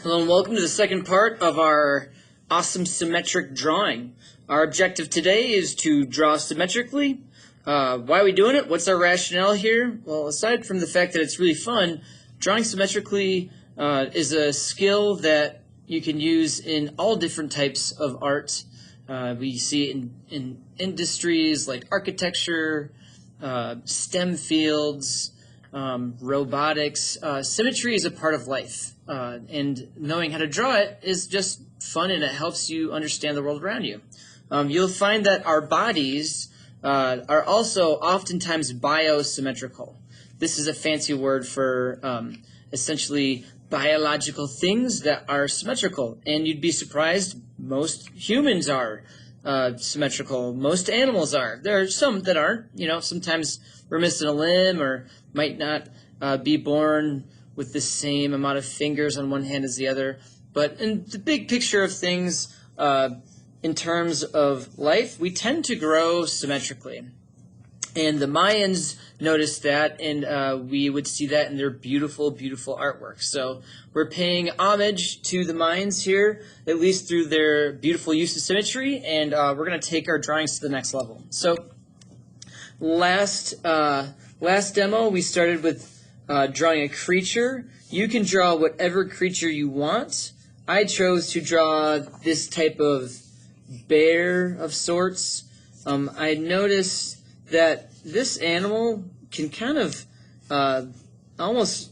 Hello and welcome to the second part of our awesome symmetric drawing. Our objective today is to draw symmetrically. Why are we doing it? What's our rationale here? Well, aside from the fact that it's really fun, drawing symmetrically is a skill that you can use in all different types of art. We see it in industries like architecture, STEM fields, robotics. Symmetry is a part of life, and knowing how to draw it is just fun, and it helps you understand the world around you. You'll find that our bodies are also oftentimes biosymmetrical. This is a fancy word for essentially biological things that are symmetrical, and you'd be surprised most humans are symmetrical. Most animals are. There are some that aren't. You know, sometimes we're missing a limb or might not be born with the same amount of fingers on one hand as the other. But in the big picture of things, in terms of life, we tend to grow symmetrically. And the Mayans noticed that, and we would see that in their beautiful, beautiful artwork. So we're paying homage to the Mayans here, at least through their beautiful use of symmetry, and we're going to take our drawings to the next level. So last demo, we started with drawing a creature. You can draw whatever creature you want. I chose to draw this type of bear of sorts. I noticed that this animal can kind of almost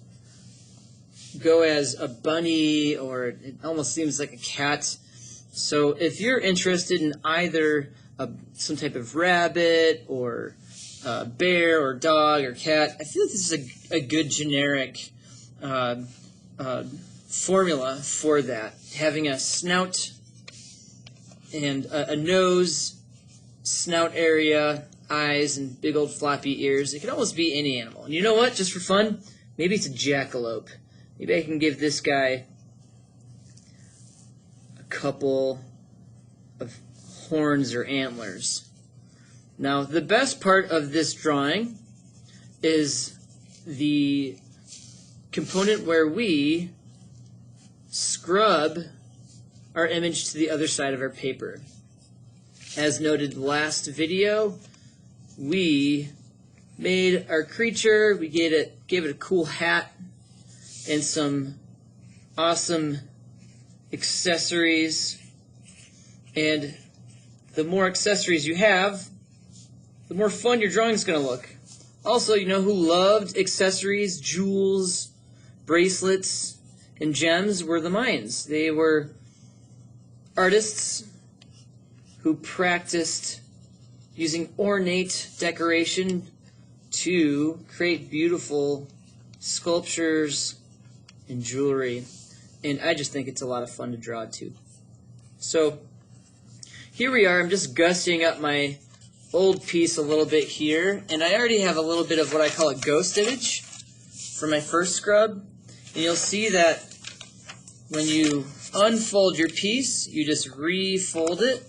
go as a bunny, or it almost seems like a cat. So if you're interested in either some type of rabbit or bear or dog or cat, I feel like this is a good generic formula for that. Having a snout and a nose, snout area, eyes, and big old floppy ears. It could almost be any animal. And you know what? Just for fun, maybe it's a jackalope. Maybe I can give this guy a couple of horns or antlers. Now, the best part of this drawing is the component where we scrub our image to the other side of our paper. As noted last video, we made our creature, we gave it a cool hat and some awesome accessories. And the more accessories you have, the more fun your drawing's going to look. Also, you know who loved accessories, jewels, bracelets, and gems were the Mayans. They were artists who practiced using ornate decoration to create beautiful sculptures and jewelry. And I just think it's a lot of fun to draw too. So here we are. I'm just gussying up my old piece a little bit here. And I already have a little bit of what I call a ghost image for my first scrub. And you'll see that when you unfold your piece, you just refold it.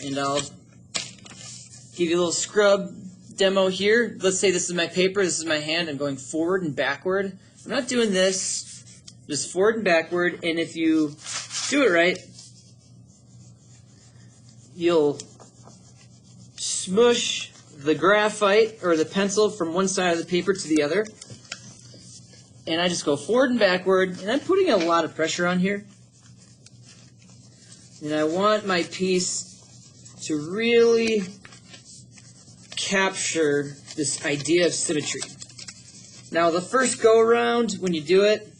And I'll give you a little scrub demo here. Let's say this is my paper, this is my hand. I'm going forward and backward. I'm not doing this, just forward and backward. And if you do it right, you'll smush the graphite or the pencil from one side of the paper to the other. And I just go forward and backward. And I'm putting a lot of pressure on here. And I want my piece to really capture this idea of symmetry. Now, the first go-around, when you do it,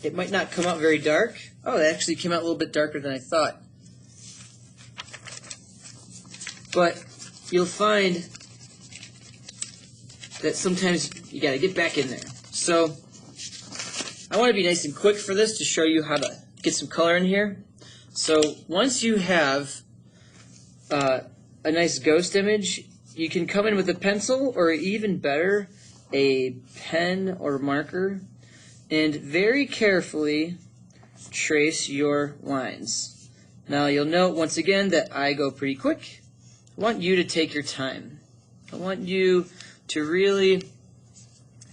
it might not come out very dark. Oh, it actually came out a little bit darker than I thought. But you'll find that sometimes you got to get back in there. So I want to be nice and quick for this to show you how to get some color in here. So once you have a nice ghost image, you can come in with a pencil, or even better, a pen or marker, and very carefully trace your lines. Now you'll note once again that I go pretty quick. I want you to take your time. I want you to really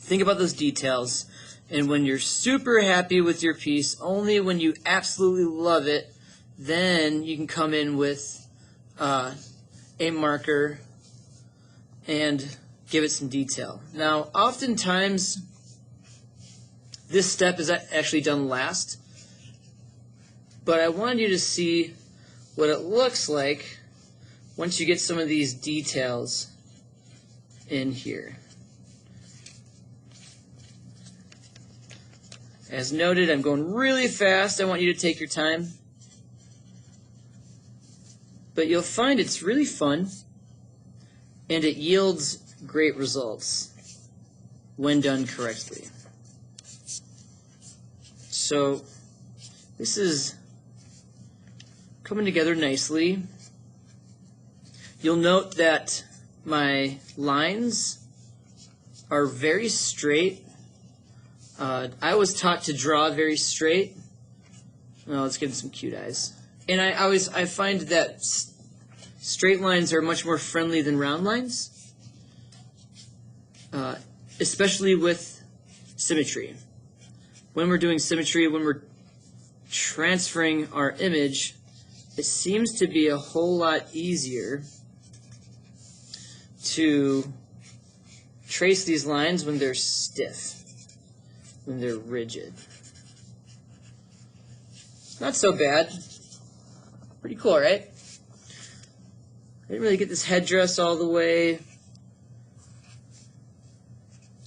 Think about those details, and when you're super happy with your piece, only when you absolutely love it, then you can come in with a marker and give it some detail. Now, oftentimes, this step is actually done last, but I wanted you to see what it looks like once you get some of these details in here. As noted, I'm going really fast. I want you to take your time. But you'll find it's really fun, and it yields great results when done correctly. So this is coming together nicely. You'll note that my lines are very straight. I was taught to draw very straight. Well, let's give him some cute eyes. And I find that straight lines are much more friendly than round lines, especially with symmetry. When we're doing symmetry, when we're transferring our image, it seems to be a whole lot easier to trace these lines when they're stiff, when they're rigid. Not so bad. Pretty cool, right? I didn't really get this headdress all the way.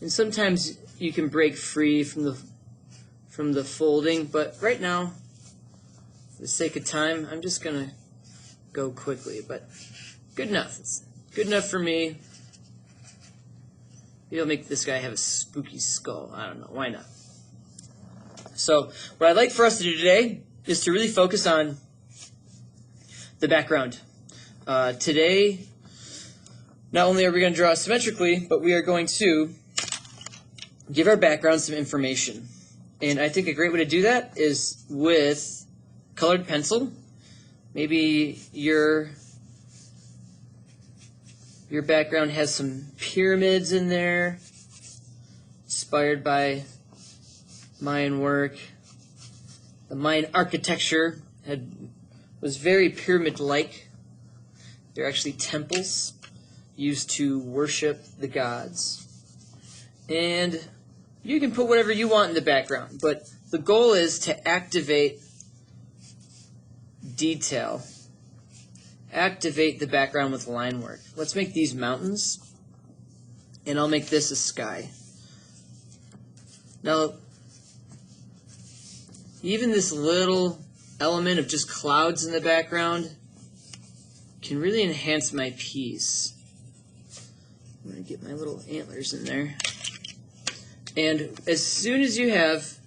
And sometimes you can break free from the folding, but right now, for the sake of time, I'm just gonna go quickly, but good enough. It's good enough for me. Maybe I'll make this guy have a spooky skull. I don't know, why not? So what I'd like for us to do today is to really focus on the background. Today, not only are we going to draw symmetrically, but we are going to give our background some information. And I think a great way to do that is with colored pencil. Maybe your background has some pyramids in there, inspired by Mayan work. The Mayan architecture was very pyramid-like. They're actually temples used to worship the gods. And you can put whatever you want in the background, but the goal is to activate detail. Activate the background with line work. Let's make these mountains, and I'll make this a sky. Now, even this little element of just clouds in the background can really enhance my piece. I'm going to get my little antlers in there. And as soon as you have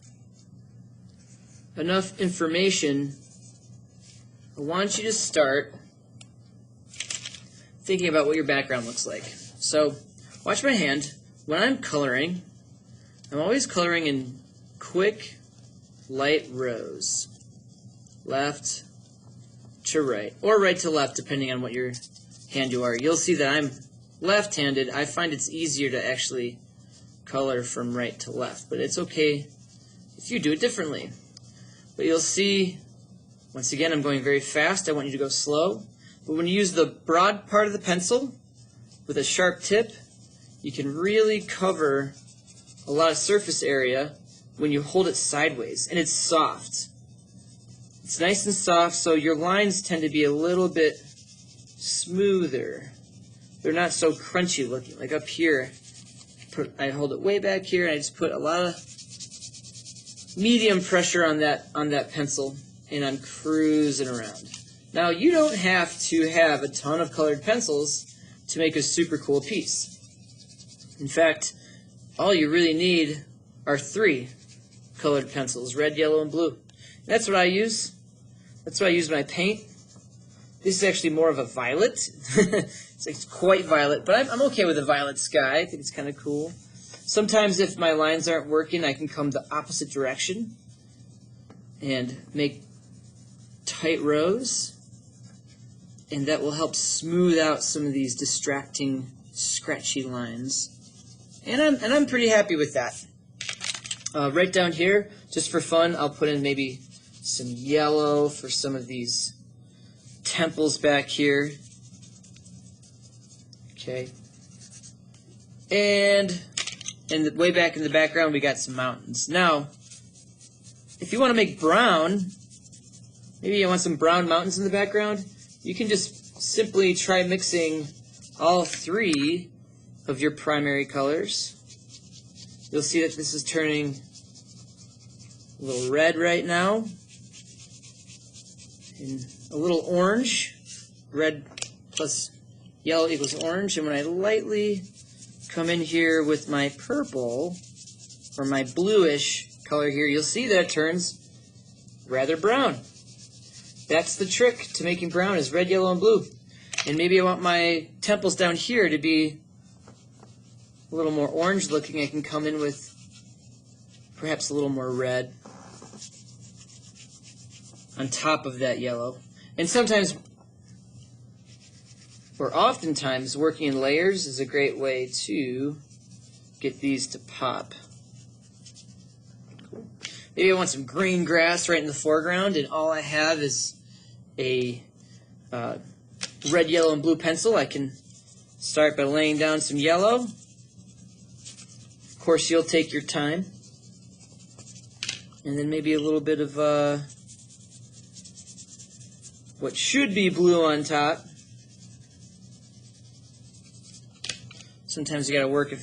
enough information, I want you to start thinking about what your background looks like. So watch my hand. When I'm coloring, I'm always coloring in quick, light rows. Left to right, or right to left, depending on what your hand you are. You'll see that I'm left-handed. I find it's easier to actually color from right to left, but it's okay if you do it differently. But you'll see, once again, I'm going very fast. I want you to go slow. But when you use the broad part of the pencil with a sharp tip, you can really cover a lot of surface area when you hold it sideways, and it's soft. It's nice and soft, so your lines tend to be a little bit smoother. They're not so crunchy looking. Like up here, I hold it way back here, and I just put a lot of medium pressure on that pencil, and I'm cruising around. Now, you don't have to have a ton of colored pencils to make a super cool piece. In fact, all you really need are 3 colored pencils, red, yellow, and blue. That's what I use. That's what I use when I paint. This is actually more of a violet. It's quite violet, but I'm okay with a violet sky. I think it's kind of cool. Sometimes if my lines aren't working, I can come the opposite direction and make tight rows, and that will help smooth out some of these distracting, scratchy lines. And I'm pretty happy with that. Right down here, just for fun, I'll put in maybe some yellow for some of these temples back here. Okay. And way back in the background, we got some mountains. Now, if you want to make brown, maybe you want some brown mountains in the background, you can just simply try mixing all three of your primary colors. You'll see that this is turning a little red right now, and a little orange. Red plus yellow equals orange. And when I lightly come in here with my purple, or my bluish color here, you'll see that it turns rather brown. That's the trick to making brown, is red, yellow, and blue. And maybe I want my temples down here to be a little more orange looking. I can come in with perhaps a little more red on top of that yellow. And sometimes, or oftentimes, working in layers is a great way to get these to pop. Cool. Maybe I want some green grass right in the foreground, and all I have is a red, yellow, and blue pencil. I can start by laying down some yellow. Of course, you'll take your time. And then maybe a little bit of what should be blue on top. Sometimes you got to work a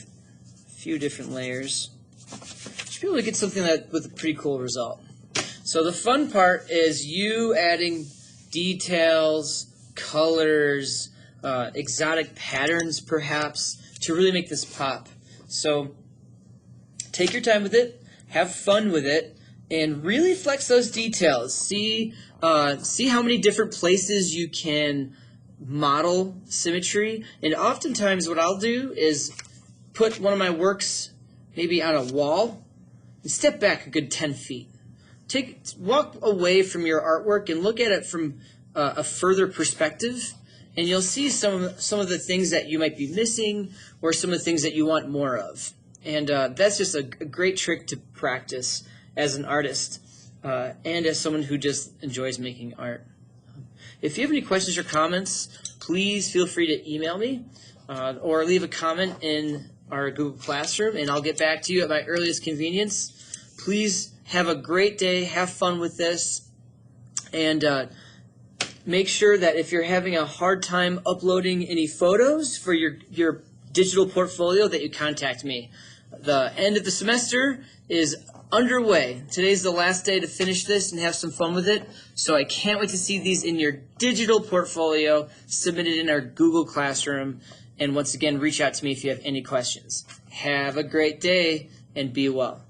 few different layers. You should be able to get something with a pretty cool result. So the fun part is you adding details, colors, exotic patterns perhaps, to really make this pop. So take your time with it, have fun with it, and really flex those details. See how many different places you can model symmetry. And oftentimes what I'll do is put one of my works maybe on a wall and step back a good 10 feet. Walk away from your artwork and look at it from a further perspective, and you'll see some of the things that you might be missing, or some of the things that you want more of. And that's just a great trick to practice as an artist and as someone who just enjoys making art. If you have any questions or comments, please feel free to email me or leave a comment in our Google Classroom, and I'll get back to you at my earliest convenience. Please have a great day. Have fun with this. And make sure that if you're having a hard time uploading any photos for your digital portfolio, that you contact me. The end of the semester is underway. Today's the last day to finish this and have some fun with it. So I can't wait to see these in your digital portfolio submitted in our Google Classroom. And once again, reach out to me if you have any questions. Have a great day and be well.